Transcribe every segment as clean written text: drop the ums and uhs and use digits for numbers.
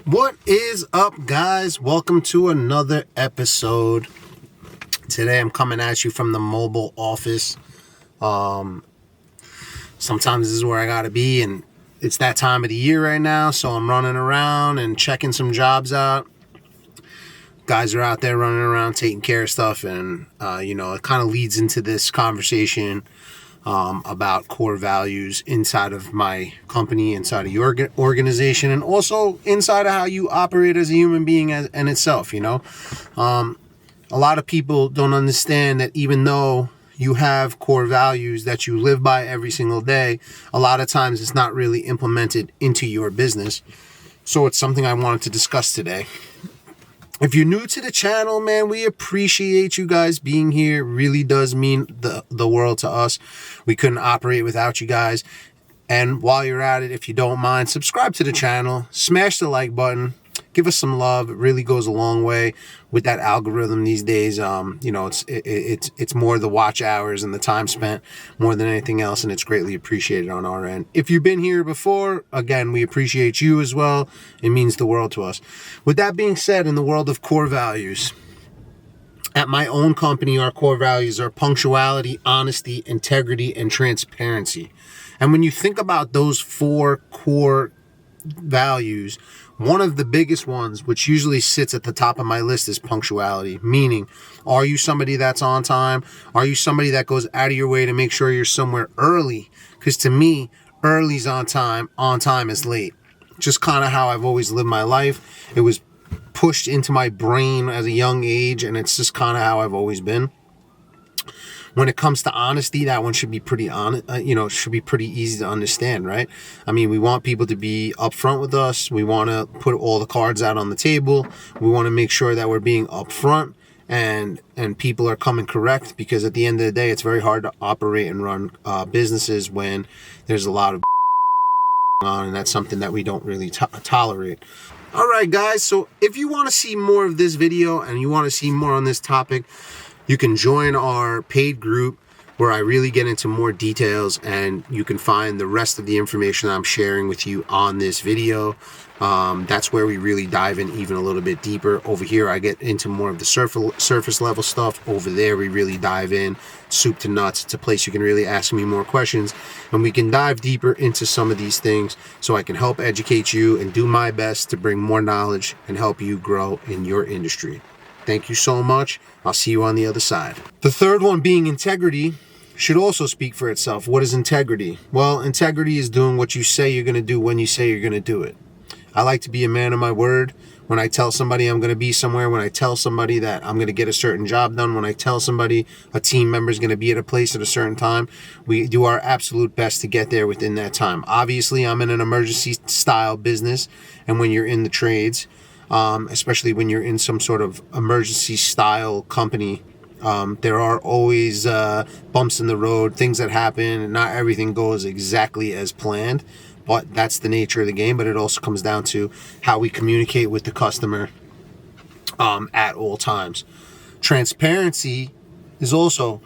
What is up, guys? Welcome to another episode. Today I'm coming at you from the mobile office. Sometimes this is where I gotta be, and it's that time of the year right now, so I'm running around and checking some jobs out. Guys are out there running around taking care of stuff, and it kind of leads into this conversation about core values inside of my company, inside of your organization, and also inside of how you operate as a human being in itself. A lot of people don't understand that even though you have core values that you live by every single day, a lot of times it's not really implemented into your business. So it's something I wanted to discuss today. If you're new to the channel, man, we appreciate you guys being here. It really does mean the world to us. We couldn't operate without you guys. And while you're at it, if you don't mind, subscribe to the channel, smash the like button, give us some love. It really goes a long way with that algorithm these days. It's more the watch hours and the time spent more than anything else, and it's greatly appreciated on our end. If you've been here before, again, we appreciate you as well. It means the world to us. With that being said, in the world of core values, at my own company, our core values are punctuality, honesty, integrity, and transparency. And when you think about those four core values, one of the biggest ones, which usually sits at the top of my list, is punctuality. Meaning, are you somebody that's on time? Are you somebody that goes out of your way to make sure you're somewhere early? Because to me, early's on time is late. Just kind of how I've always lived my life. It was pushed into my brain at a young age, and it's just kind of how I've always been. When it comes to honesty, that one should be pretty honest. Should be pretty easy to understand, right? I mean, we want people to be upfront with us. We want to put all the cards out on the table. We want to make sure that we're being upfront and people are coming correct, because at the end of the day, it's very hard to operate and run businesses when there's a lot of on, and that's something that we don't really tolerate. All right, guys. So if you want to see more of this video and you want to see more on this topic, you can join our paid group where I really get into more details, and you can find the rest of the information I'm sharing with you on this video. That's where we really dive in even a little bit deeper. Over here, I get into more of the surface level stuff. Over there, we really dive in soup to nuts. It's a place you can really ask me more questions, and we can dive deeper into some of these things so I can help educate you and do my best to bring more knowledge and help you grow in your industry. Thank you so much. I'll see you on the other side. The third one, being integrity, should also speak for itself. What is integrity? Well, integrity is doing what you say you're going to do when you say you're going to do it. I like to be a man of my word. When I tell somebody I'm going to be somewhere, when I tell somebody that I'm going to get a certain job done, when I tell somebody a team member is going to be at a place at a certain time, we do our absolute best to get there within that time. Obviously, I'm in an emergency style business, and when you're in the trades, especially when you're in some sort of emergency style company, there are always bumps in the road, things that happen, and not everything goes exactly as planned, but that's the nature of the game. But it also comes down to how we communicate with the customer at all times. Transparency is also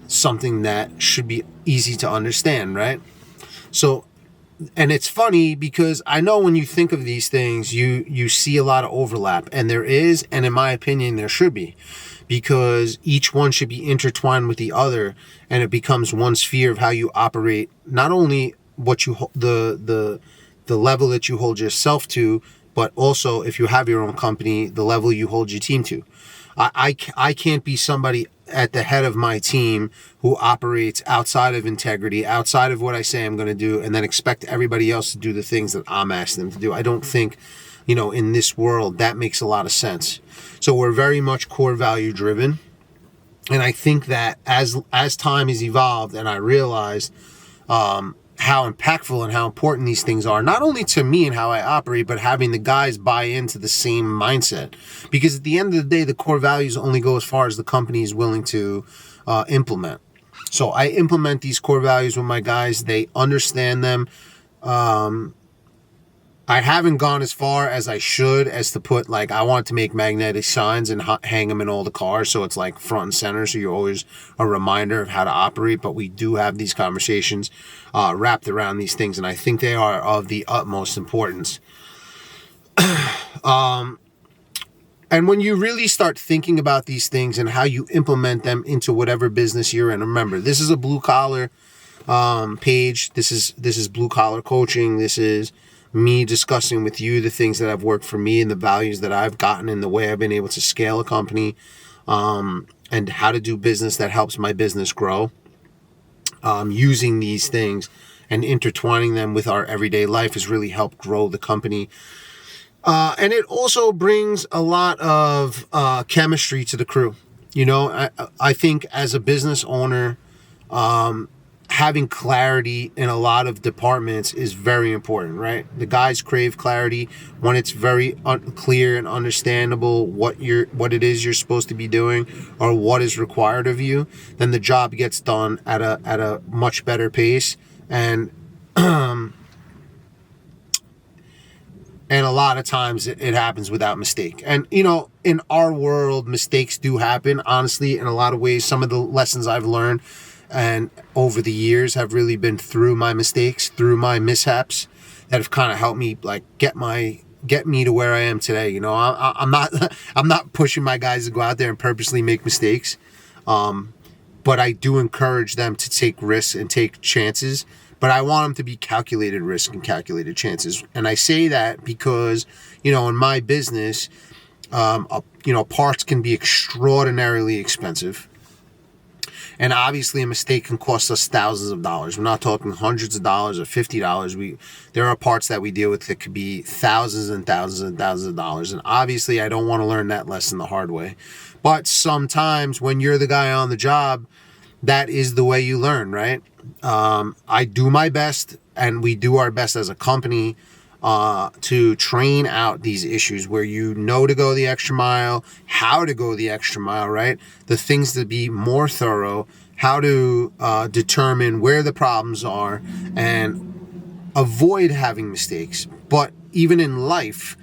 something that should be easy to understand, right? So, and it's funny because I know when you think of these things, you see a lot of overlap, and there is, and in my opinion, there should be, because each one should be intertwined with the other, and it becomes one sphere of how you operate, not only what you the level that you hold yourself to, but also if you have your own company, the level you hold your team to. I can't be somebody at the head of my team who operates outside of integrity, outside of what I say I'm going to do, and then expect everybody else to do the things that I'm asking them to do. I don't think, in this world, that makes a lot of sense. So we're very much core value driven. And I think that as time has evolved and I realized how impactful and how important these things are, not only to me and how I operate, but having the guys buy into the same mindset. Because at the end of the day, the core values only go as far as the company is willing to implement. So I implement these core values with my guys. They understand them. I haven't gone as far as I should as to put, like, I want to make magnetic signs and hang them in all the cars, so it's like front and center, so you're always a reminder of how to operate. But we do have these conversations wrapped around these things, and I think they are of the utmost importance. And when you really start thinking about these things and how you implement them into whatever business you're in, remember, this is a blue collar page. This is blue collar coaching. This is me discussing with you the things that have worked for me and the values that I've gotten and the way I've been able to scale a company, and how to do business that helps my business grow, using these things and intertwining them with our everyday life has really helped grow the company. And it also brings a lot of chemistry to the crew. I think as a business owner, having clarity in a lot of departments is very important, right? The guys crave clarity. When it's very clear and understandable what it is you're supposed to be doing or what is required of you, then the job gets done at a much better pace, and a lot of times it happens without mistake. And, in our world, mistakes do happen. Honestly, in a lot of ways, some of the lessons I've learned and over the years have really been through my mistakes, through my mishaps, that have kind of helped me get me to where I am today. I'm not pushing my guys to go out there and purposely make mistakes. But I do encourage them to take risks and take chances. But I want them to be calculated risks and calculated chances. And I say that because, in my business, parts can be extraordinarily expensive. And obviously a mistake can cost us thousands of dollars. We're not talking hundreds of dollars or $50. There are parts that we deal with that could be thousands and thousands and thousands of dollars. And obviously I don't want to learn that lesson the hard way. But sometimes when you're the guy on the job, that is the way you learn, right? I do my best, and we do our best as a company to train out these issues where to go the extra mile, how to go the extra mile, right? The things to be more thorough, how to determine where the problems are and avoid having mistakes. But even in life,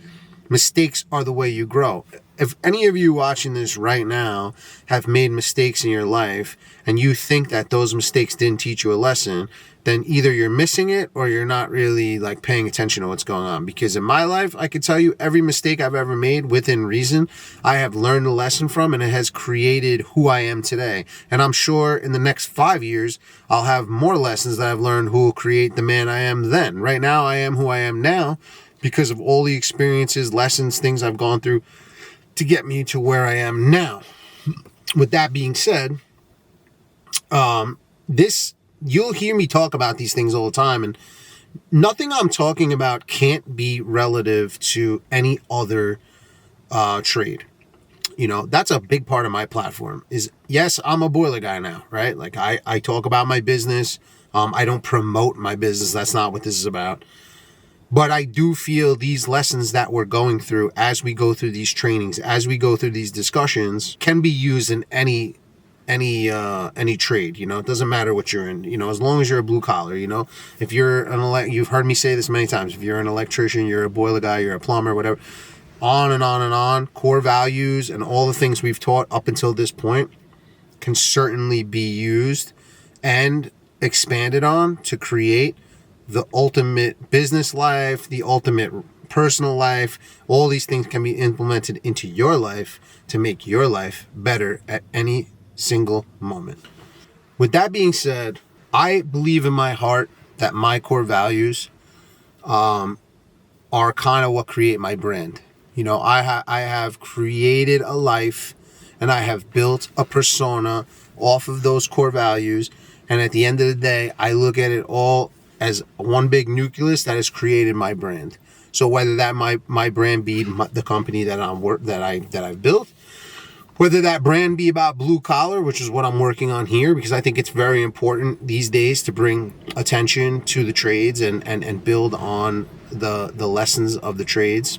mistakes are the way you grow. If any of you watching this right now have made mistakes in your life and you think that those mistakes didn't teach you a lesson, then either you're missing it or you're not really paying attention to what's going on. Because in my life, I can tell you every mistake I've ever made within reason, I have learned a lesson from, and it has created who I am today. And I'm sure in the next 5 years, I'll have more lessons that I've learned who will create the man I am then. Right now, I am who I am now because of all the experiences, lessons, things I've gone through to get me to where I am now. With that being said, you'll hear me talk about these things all the time, and nothing I'm talking about can't be relative to any other trade. That's a big part of my platform is, yes, I'm a boiler guy now, right? I talk about my business. I don't promote my business. That's not what this is about. But I do feel these lessons that we're going through as we go through these trainings, as we go through these discussions, can be used in any trade. It doesn't matter what you're in, as long as you're a blue collar. If you're you've heard me say this many times, if you're an electrician, you're a boiler guy, you're a plumber, whatever, on and on and on, core values and all the things we've taught up until this point can certainly be used and expanded on to create the ultimate business life, the ultimate personal life. All these things can be implemented into your life to make your life better at any single moment. With that being said, I believe in my heart that my core values are kind of what create my brand. I have created a life and I have built a persona off of those core values. And at the end of the day, I look at it all as one big nucleus that has created my brand. So whether that my brand be the company that I've built, whether that brand be about blue collar, which is what I'm working on here, because I think it's very important these days to bring attention to the trades and build on the lessons of the trades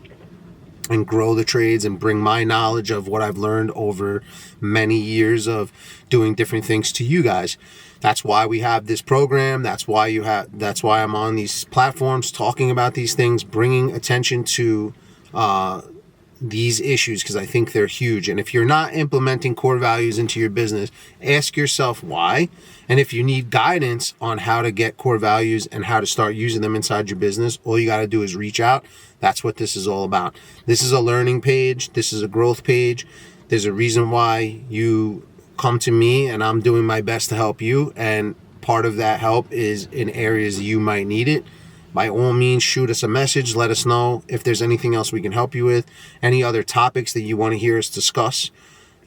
and grow the trades and bring my knowledge of what I've learned over many years of doing different things to you guys. That's why we have this program. That's why I'm on these platforms talking about these things, bringing attention to these issues because I think they're huge. And if you're not implementing core values into your business, ask yourself why. And if you need guidance on how to get core values and how to start using them inside your business, all you got to do is reach out. That's what this is all about. This is a learning page. This is a growth page. There's a reason why you come to me, and I'm doing my best to help you. And part of that help is in areas you might need it. By all means, shoot us a message. Let us know if there's anything else we can help you with. Any other topics that you want to hear us discuss.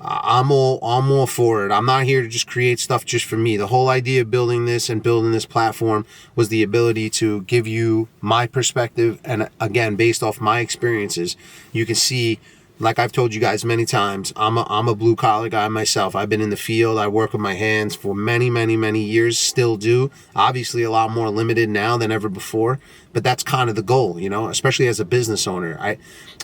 I'm all for it. I'm not here to just create stuff just for me. The whole idea of building this and building this platform was the ability to give you my perspective. And again, based off my experiences, you can see, like I've told you guys many times, I'm a blue collar guy myself. I've been in the field. I work with my hands for many, many, many years, still do. Obviously a lot more limited now than ever before, but that's kind of the goal, you know, especially as a business owner. I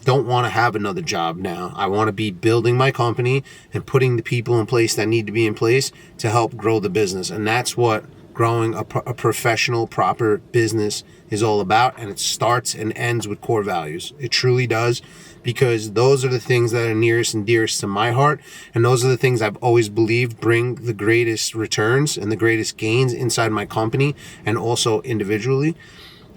don't want to have another job now. I want to be building my company and putting the people in place that need to be in place to help grow the business. And that's what growing a professional, proper business is all about. And it starts and ends with core values. It truly does, because those are the things that are nearest and dearest to my heart. And those are the things I've always believed bring the greatest returns and the greatest gains inside my company and also individually.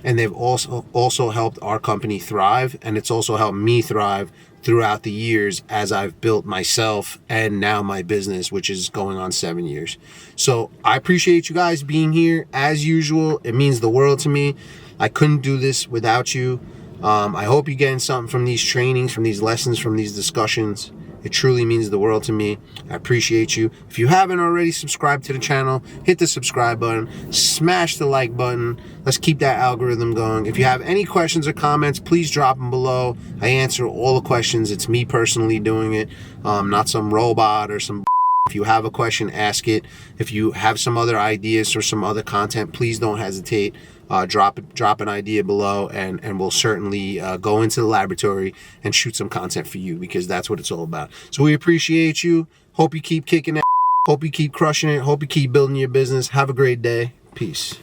And they've also helped our company thrive. And it's also helped me thrive throughout the years as I've built myself and now my business, which is going on 7 years. So I appreciate you guys being here as usual. It means the world to me. I couldn't do this without you. I hope you're getting something from these trainings, from these lessons, from these discussions. It truly means the world to me. I appreciate you. If you haven't already subscribed to the channel, hit the subscribe button, smash the like button. Let's keep that algorithm going. If you have any questions or comments, please drop them below. I answer all the questions. It's me personally doing it, not some robot or some. If you have a question, ask it. If you have some other ideas or some other content, please don't hesitate. Drop an idea below, and we'll certainly go into the laboratory and shoot some content for you, because that's what it's all about. So we appreciate you. Hope you keep kicking it. Hope you keep crushing it. Hope you keep building your business. Have a great day. Peace.